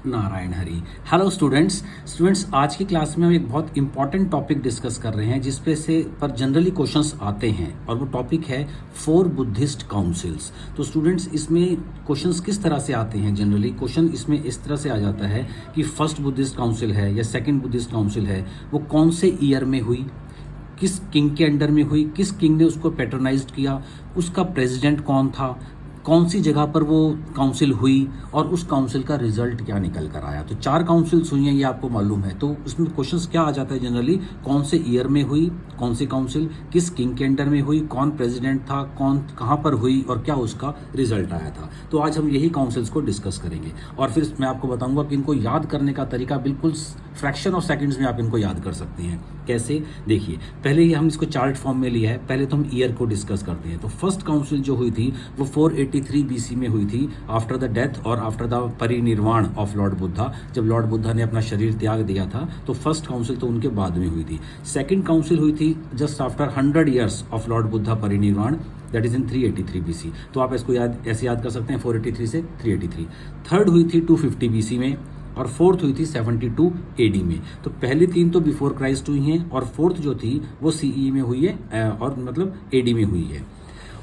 Narayan Hari. Hello students आज की class में हम एक बहुत इंपॉर्टेंट टॉपिक डिस्कस कर रहे हैं जिस पे से पर जनरली क्वेश्चंस आते हैं और वो टॉपिक है 4 बुद्धिस्ट काउंसिल्स। तो स्टूडेंट्स इसमें क्वेश्चंस किस तरह से आते हैं, जनरली क्वेश्चन इसमें इस तरह से आ जाता है कि फर्स्ट बुद्धिस्ट काउंसिल है या सेकंड बुद्धिस्ट काउंसिल है, वो कौन से ईयर में हुई, किस किंग के अंडर में हुई, किस किंग ने उसको पैट्रोनाइज्ड किया, उसका प्रेसिडेंट कौन था, कौन सी जगह पर वो काउंसिल हुई और उस काउंसिल का रिजल्ट क्या निकल कर आया। तो 4 काउंसिल्स हुई हैं, ये आपको मालूम है। तो उसमें क्वेश्चंस क्या आ जाता है जनरली, कौन से ईयर में हुई, कौन सी काउंसिल, किस किंग के अंडर में हुई, कौन प्रेसिडेंट था, कौन कहाँ पर हुई और क्या उसका रिजल्ट आया था। तो आज हम यही काउंसिल्स को डिस्कस करेंगे और फिर मैं आपको बताऊंगा कि इनको याद करने का तरीका बिल्कुल फ्रैक्शन ऑफ सेकंड्स में आप इनको याद कर सकते हैं। कैसे, देखिए पहले ही हम इसको चार्ट फॉर्म में लिया है, पहले तो हम ईयर को डिस्कस करते हैं। तो फर्स्ट काउंसिल जो हुई थी वो 483 बीसी में हुई थी, आफ्टर द डेथ और after the parinirvana of Lord Buddha. जब लॉर्ड बुद्धा ने अपना शरीर त्याग दिया था तो फर्स्ट काउंसिल तो उनके बाद में हुई थी। सेकंड काउंसिल हुई थी just after 100 years of Lord Buddha parinirvana, that is in 383 BC. तो आप इसको ऐसे याद कर सकते हैं 483 से 383। थर्ड हुई थी 250 बीसी में और फोर्थ हुई थी 72 एडी में। तो पहली 3 तो बिफोर क्राइस्ट हुई हैं और फोर्थ जो थी वो सीई में हुई है और मतलब एडी में हुई है।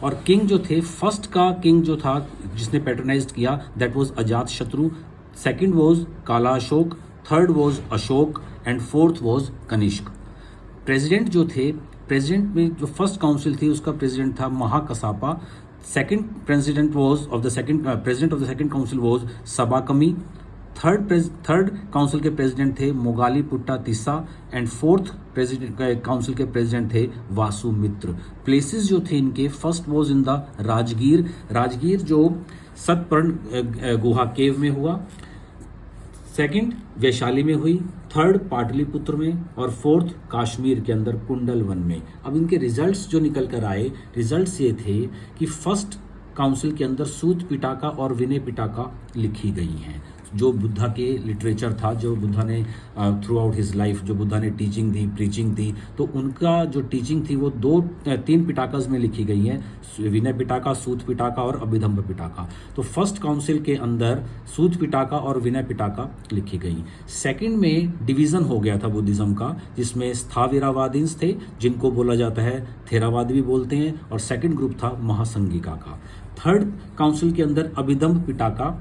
और किंग जो थे, फर्स्ट का किंग जो था जिसने पैट्रोनाइज्ड किया दैट वाज अजात शत्रु, second was Kala Ashok, third was Ashok and fourth was Kanishka. President जो थे, प्रेसिडेंट में जो फर्स्ट काउंसिल थी उसका प्रेसिडेंट था Mahakassapa, second president was of the second president of the second council was Sabakami, third council के प्रेसिडेंट थे Moggali Putta Tissa and fourth president council के प्रेसिडेंट थे वासुमित्र। प्लेसेस जो थे इनके, first was in the Rajgir जो सतपर्ण गुहा केव में हुआ, सेकंड वैशाली में हुई, थर्ड पाटलिपुत्र में और फोर्थ कश्मीर के अंदर कुंडल वन में। अब इनके रिजल्ट्स जो निकल कर आए, रिजल्ट्स ये थे कि फर्स्ट काउंसिल के अंदर सूत पिटाका और विनय पिटाका लिखी गई हैं। जो बुद्धा के लिटरेचर था, जो बुद्धा ने थ्रू आउट हिज लाइफ जो बुद्धा ने टीचिंग दी, प्रीचिंग दी, तो उनका जो टीचिंग थी वो 3 पिटाकाज में लिखी गई है, विनय पिटाका, सूत पिटाका और अभिधम्ब पिटाका। तो फर्स्ट काउंसिल के अंदर सूत पिटाका और विनय पिटाका लिखी गई। सेकंड में डिवीजन हो गया था बुद्धिज्म का, जिसमें स्थाविरावादींस थे जिनको बोला जाता है थेरावादी भी बोलते हैं, और सेकंड ग्रुप था महासंगिका का। थर्ड काउंसिल के अंदर अभिधम्ब पिटाका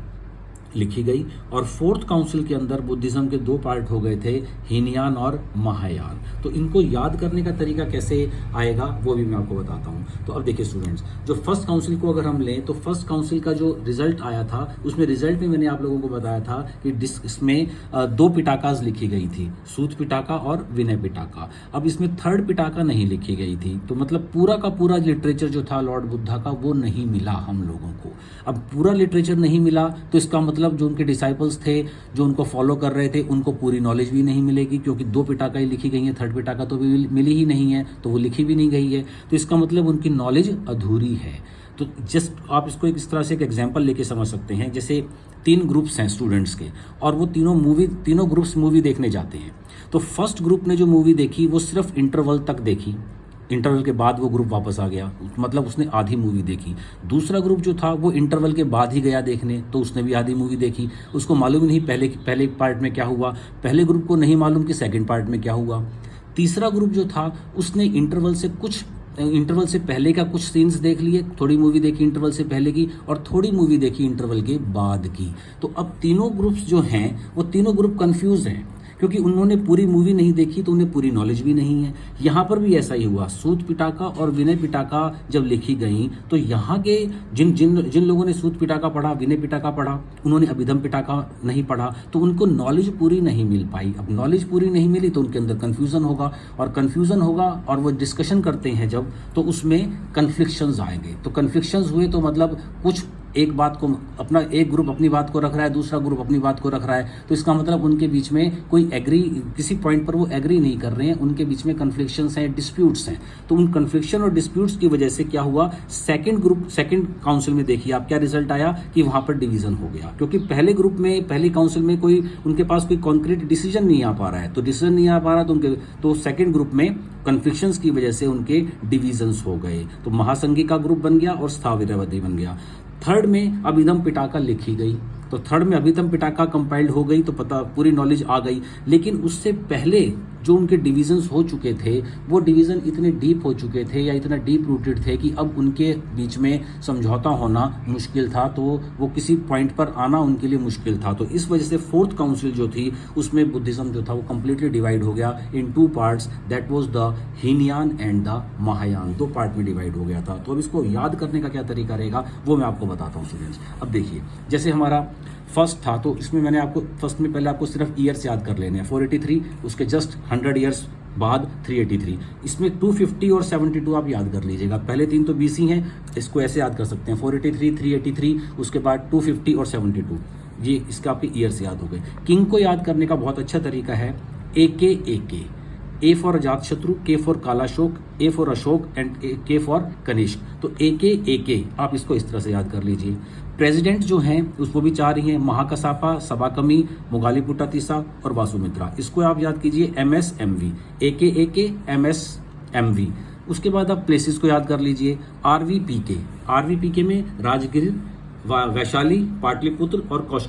लिखी गई और फोर्थ काउंसिल के अंदर बुद्धिज्म के 2 पार्ट हो गए थे, हीनयान और महायान। तो इनको याद करने का तरीका कैसे आएगा वो भी मैं आपको बताता हूँ। तो अब देखिए स्टूडेंट्स, जो फर्स्ट काउंसिल को अगर हम लें तो फर्स्ट काउंसिल का जो रिजल्ट आया था उसमें रिजल्ट में मैंने आप लोगों को बताया था कि इसमें 2 पिटाकाज लिखी गई थी, सूत पिटाका और विनय पिटाका। अब इसमें थर्ड पिटाका नहीं लिखी गई थी, तो मतलब पूरा का पूरा लिटरेचर जो था लॉर्ड बुद्धा का वो नहीं मिला हम लोगों को। अब पूरा लिटरेचर नहीं मिला तो इसका मतलब जो उनके डिसाइपल्स थे, जो उनको फॉलो कर रहे थे, उनको पूरी नॉलेज भी नहीं मिलेगी, क्योंकि 2 पिटाका ही लिखी गई हैं, थर्ड पिटाका तो भी मिली ही नहीं है, तो वो लिखी भी नहीं गई है। तो इसका मतलब उनकी नॉलेज अधूरी है। तो जस्ट आप इसको इस तरह से एक एग्जांपल लेके समझ सकते हैं। जैसे 3 ग्रुप्स हैं स्टूडेंट्स के और वो तीनों ग्रुप्स मूवी देखने जाते हैं। तो फर्स्ट ग्रुप ने जो मूवी देखी वो सिर्फ इंटरवल तक देखी, इंटरवल के बाद वो ग्रुप वापस आ गया, मतलब उसने आधी मूवी देखी। दूसरा ग्रुप जो था वो इंटरवल के बाद ही गया देखने, तो उसने भी आधी मूवी देखी, उसको मालूम ही नहीं पहले पार्ट में क्या हुआ, पहले ग्रुप को नहीं मालूम कि सेकंड पार्ट में क्या हुआ। तीसरा ग्रुप जो था उसने इंटरवल से पहले का कुछ सीन्स देख लिए, थोड़ी मूवी देखी इंटरवल से पहले की और थोड़ी मूवी देखी इंटरवल के बाद की। तो अब तीनों ग्रुप्स जो हैं वो तीनों ग्रुप कंफ्यूज हैं, क्योंकि उन्होंने पूरी मूवी नहीं देखी तो उन्हें पूरी नॉलेज भी नहीं है। यहाँ पर भी ऐसा ही हुआ, सूत पिटाका और विनय पिटाका जब लिखी गई तो यहाँ के जिन लोगों ने सूत पिटाका पढ़ा, विनय पिटाका पढ़ा, उन्होंने अभिधम्ब पिटाका नहीं पढ़ा, तो उनको नॉलेज पूरी नहीं मिल पाई। अब नॉलेज पूरी नहीं मिली तो उनके अंदर कन्फ्यूज़न होगा और वो डिस्कशन करते हैं जब, तो उसमें कन्फ्लिक्शंस आएंगे। तो कन्फ्लिक्शंस हुए तो मतलब कुछ एक बात को एक ग्रुप अपनी बात को रख रहा है, दूसरा ग्रुप अपनी बात को रख रहा है, तो इसका मतलब उनके बीच में कोई किसी पॉइंट पर वो एग्री नहीं कर रहे हैं, उनके बीच में कन्फ्लिक्शंस हैं, डिस्प्यूट्स हैं। तो उन कन्फ्लिक्शन और डिस्प्यूट्स की वजह से क्या हुआ, सेकंड काउंसिल में देखिए आप क्या रिजल्ट आया कि वहां पर डिवीजन हो गया, क्योंकि पहली काउंसिल में कोई उनके पास कोई कॉन्क्रीट डिसीजन नहीं आ पा रहा है, तो डिसीजन नहीं आ पा रहा तो सेकंड ग्रुप में कन्फ्लिक्शंस की वजह से उनके डिवीजन्स हो गए। तो महासंघी का ग्रुप बन गया और स्थाविरावादी बन गया। थर्ड में अभिधम्ब पिटाका लिखी गई, तो थर्ड में अभिधम पिटाका कंपाइल्ड हो गई तो पता पूरी नॉलेज आ गई। लेकिन उससे पहले जो उनके डिविजन्स हो चुके थे वो डिवीज़न इतने डीप हो चुके थे या इतना डीप रूटेड थे कि अब उनके बीच में समझौता होना मुश्किल था, तो वो किसी पॉइंट पर आना उनके लिए मुश्किल था। तो इस वजह से फोर्थ काउंसिल जो थी उसमें बुद्धिज्म जो था वो कंप्लीटली डिवाइड हो गया in two parts, that was the Hinayana and the Mahayana, दो पार्ट में डिवाइड हो गया था। तो अब इसको याद करने का क्या तरीका रहेगा वो मैं आपको बताता हूँ स्टूडेंट्स। अब देखिए जैसे हमारा फर्स्ट था तो इसमें मैंने आपको फर्स्ट में पहले आपको सिर्फ ईयर्स याद कर लेने हैं, 483, उसके जस्ट 100 ईयर्स बाद 383, इसमें 250 और 72 आप याद कर लीजिएगा। पहले तीन तो बीसी हैं, इसको ऐसे याद कर सकते हैं 483, 383, उसके बाद 250 और 72, ये इसका आपके ईयर्स याद हो गए। किंग को याद करने का बहुत अच्छा तरीका है AK, ए फॉर अजातशत्रु, के for Kalashoka, A for Ashok and के फॉर कनिष्क। तो AK आप इसको इस तरह से याद कर लीजिए। प्रेसिडेंट जो हैं उसको भी चार ही हैं, महाकसापा, सबाकमी, मुगालिपुटातिसा और वासुमित्रा। इसको आप याद कीजिए MSMV, AK MSMV। उसके बाद आप प्लेसेस को याद कर लीजिए, RVPK में राजगिर, वैशाली, पाटलिपुत्र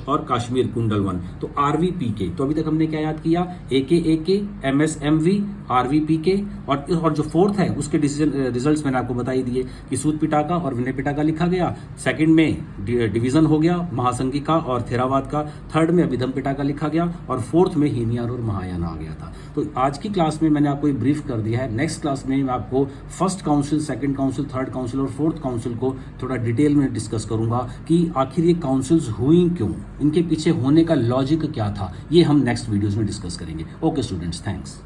और काश्मीर कुंडलवन। तो RVPK, तो अभी तक हमने क्या याद किया, AK MSMV RVPK और जो फोर्थ है उसके रिजल्ट्स मैंने आपको बता ही दिए कि सूत पिटाका और विनय पिटाका लिखा गया। सेकंड में डिवीजन हो गया महासंघिका और थेरावाद का। थर्ड में अभिधम पिटाका लिखा गया और फोर्थ में हीनयान और महायान आ गया था। तो आज की क्लास में मैंने आपको एक ब्रीफ कर दिया है। नेक्स्ट क्लास में मैं आपको first council, second council, third council और फोर्थ काउंसिल को थोड़ा डिटेल में डिस्कस करूंगा कि आखिर ये काउंसिल्स हुई क्यों, इनके पीछे होने का लॉजिक क्या था, ये हम नेक्स्ट वीडियोस में डिस्कस करेंगे। Okay students, thanks.